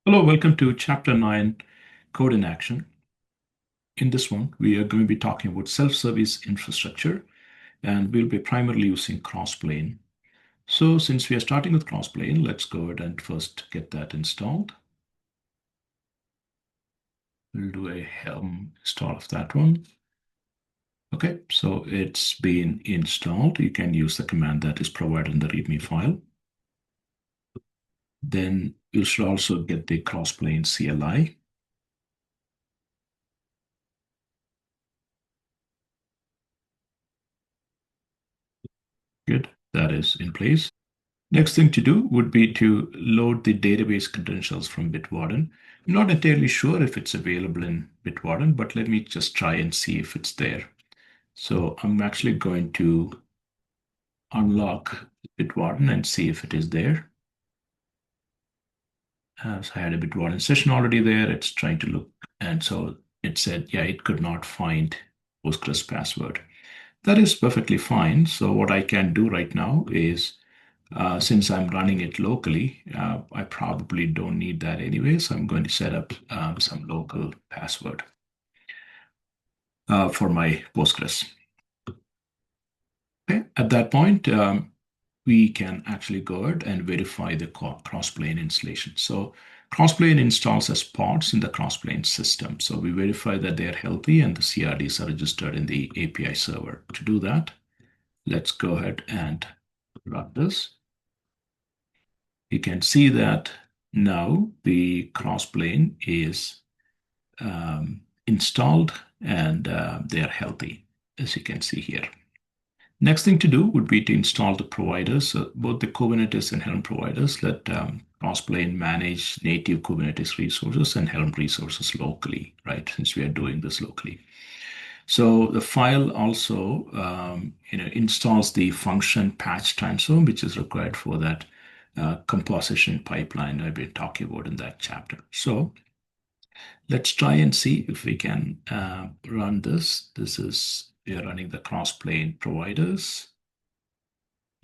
Hello, welcome to Chapter 9, Code in Action. In this one, we are going to be talking about self-service infrastructure, and we'll be primarily using Crossplane. So since we are starting with Crossplane, let's go ahead and first get that installed. We'll do a Helm install of that one. Okay, so it's been installed. You can use the command that is provided in the README file. Then you should also get the Crossplane CLI. Good, that is in place. Next thing to do would be to load the database credentials from Bitwarden. I'm not entirely sure if it's available in Bitwarden, but let me just try and see if it's there. So I'm actually going to unlock Bitwarden and see if it is there. So I had a Bitwarden session already there. It's trying to look, and so it said, yeah, it could not find Postgres password. That is perfectly fine. So what I can do right now is since I'm running it locally, I probably don't need that anyway. So I'm going to set up some local password for my Postgres. Okay. At that point, we can actually go ahead and verify the Crossplane installation. So Crossplane installs as pods in the Crossplane system. So we verify that they're healthy and the CRDs are registered in the API server. To do that, let's go ahead and run this. You can see that now the Crossplane is installed and they are healthy, as you can see here. Next thing to do would be to install the providers, both the Kubernetes and Helm providers. Let Crossplane manage native Kubernetes resources and Helm resources locally, right? Since we are doing this locally. So the file also, installs the function patch transform, which is required for that composition pipeline I've been talking about in that chapter. So let's try and see if we can run this. We are running the Crossplane providers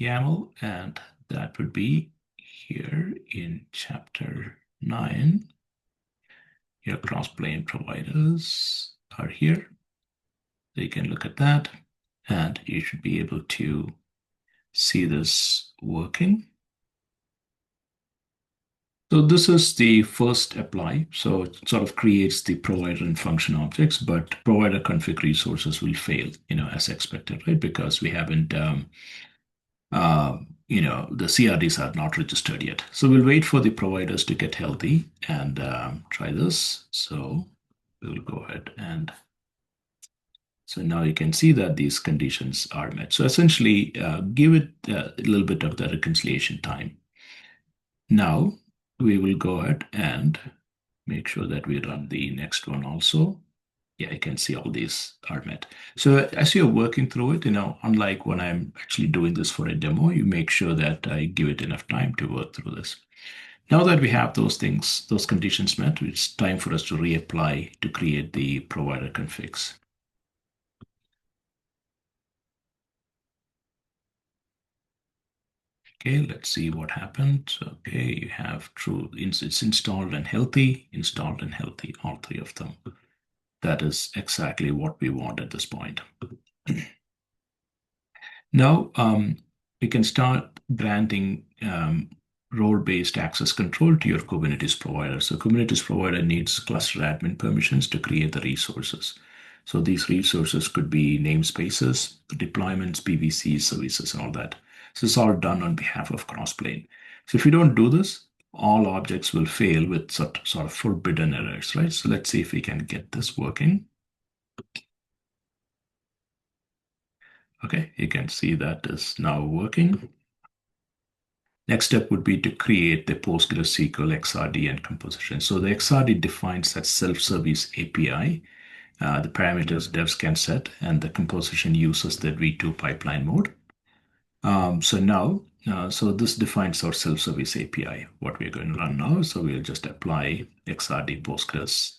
YAML, and that would be here in chapter 9. Your Crossplane providers are here. So you can look at that, and you should be able to see this working. So this is the first apply. So it sort of creates the provider and function objects, but provider config resources will fail, as expected, right? Because we haven't, the CRDs are not registered yet. So we'll wait for the providers to get healthy and try this. So we'll go ahead and so now you can see that these conditions are met. So essentially, give it a little bit of the reconciliation time. Now we will go ahead and make sure that we run the next one also. Yeah, you can see all these are met. So as you're working through it, unlike when I'm actually doing this for a demo, you make sure that I give it enough time to work through this. Now that we have those things, those conditions met, it's time for us to reapply to create the provider configs. Okay, let's see what happened. Okay, you have true, it's installed and healthy, all three of them. That is exactly what we want at this point. Now, we can start granting role-based access control to your Kubernetes provider. So Kubernetes provider needs cluster admin permissions to create the resources. So these resources could be namespaces, deployments, PVCs, services, and all that. So it's all done on behalf of Crossplane. So if you don't do this, all objects will fail with sort of forbidden errors, right? So let's see if we can get this working. Okay, you can see that is now working. Next step would be to create the PostgreSQL XRD and composition. So the XRD defines that self-service API, the parameters devs can set, and the composition uses the V2 pipeline mode. So this defines our self-service API, what we're going to run now. So we'll just apply XRD Postgres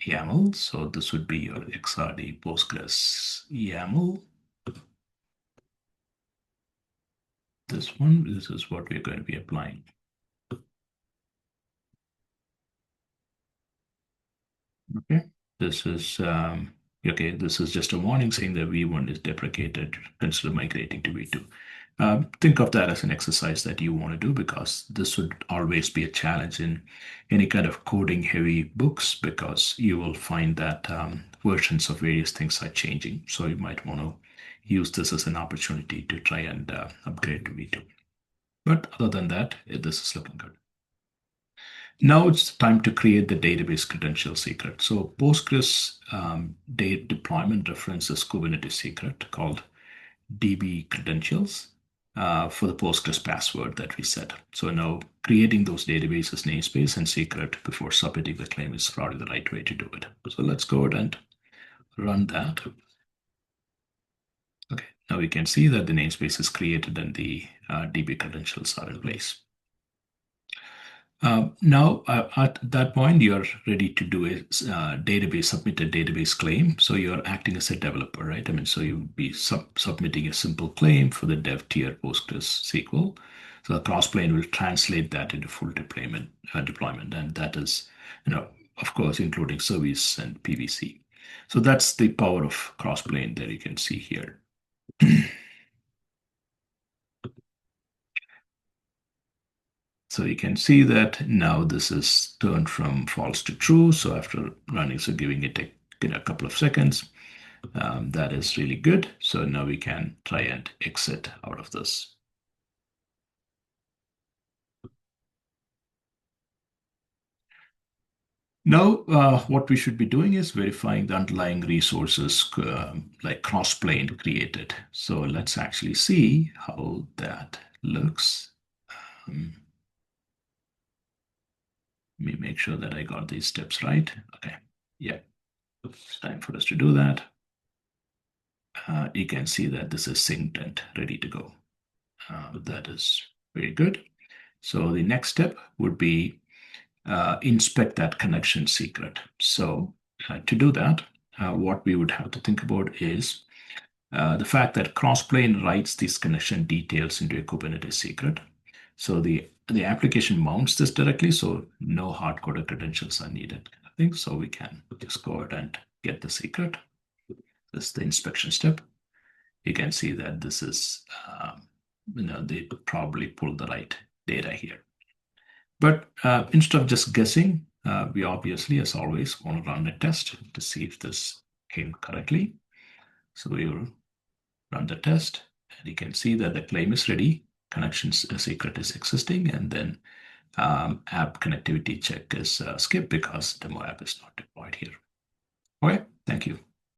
YAML. So this would be your XRD Postgres YAML. This is what we're going to be applying. Okay. This is okay. This is just a warning saying that V1 is deprecated. Consider migrating to V2. Think of that as an exercise that you want to do because this would always be a challenge in any kind of coding heavy books because you will find that versions of various things are changing. So you might want to use this as an opportunity to try and upgrade to V2. But other than that, this is looking good. Now it's time to create the database credential secret. So Postgres deployment references Kubernetes secret called DB credentials for the Postgres password that we set. So now creating those databases namespace and secret before submitting the claim is probably the right way to do it. So let's go ahead and run that. Okay, now we can see that the namespace is created and the DB credentials are in place. Now, at that point, you're ready to do a database, submit a database claim. So you're acting as a developer, right? I mean, so you'll be submitting a simple claim for the dev tier Postgres SQL. So the Crossplane will translate that into full deployment, and that is, of course, including service and PVC. So that's the power of Crossplane that you can see here. So you can see that now this is turned from false to true. So after running, so giving it a couple of seconds, that is really good. So now we can try and exit out of this. Now, what we should be doing is verifying the underlying resources like Crossplane created. So let's actually see how that looks. Um, Let me make sure that I got these steps right. Okay, yeah, it's time for us to do that. You can see that this is synced and ready to go. That is very good. So the next step would be inspect that connection secret. So to do that, what we would have to think about is the fact that Crossplane writes these connection details into a Kubernetes secret. So the application mounts this directly, so no hard-coded credentials are needed. I think so. We can just go ahead and get the secret. This is the inspection step. You can see that this is, they probably pulled the right data here. But instead of just guessing, we obviously, as always, want to run a test to see if this came correctly. So we will run the test, and you can see that the claim is ready, connection secret is existing, and then app connectivity check is skipped because demo app is not deployed here. Okay,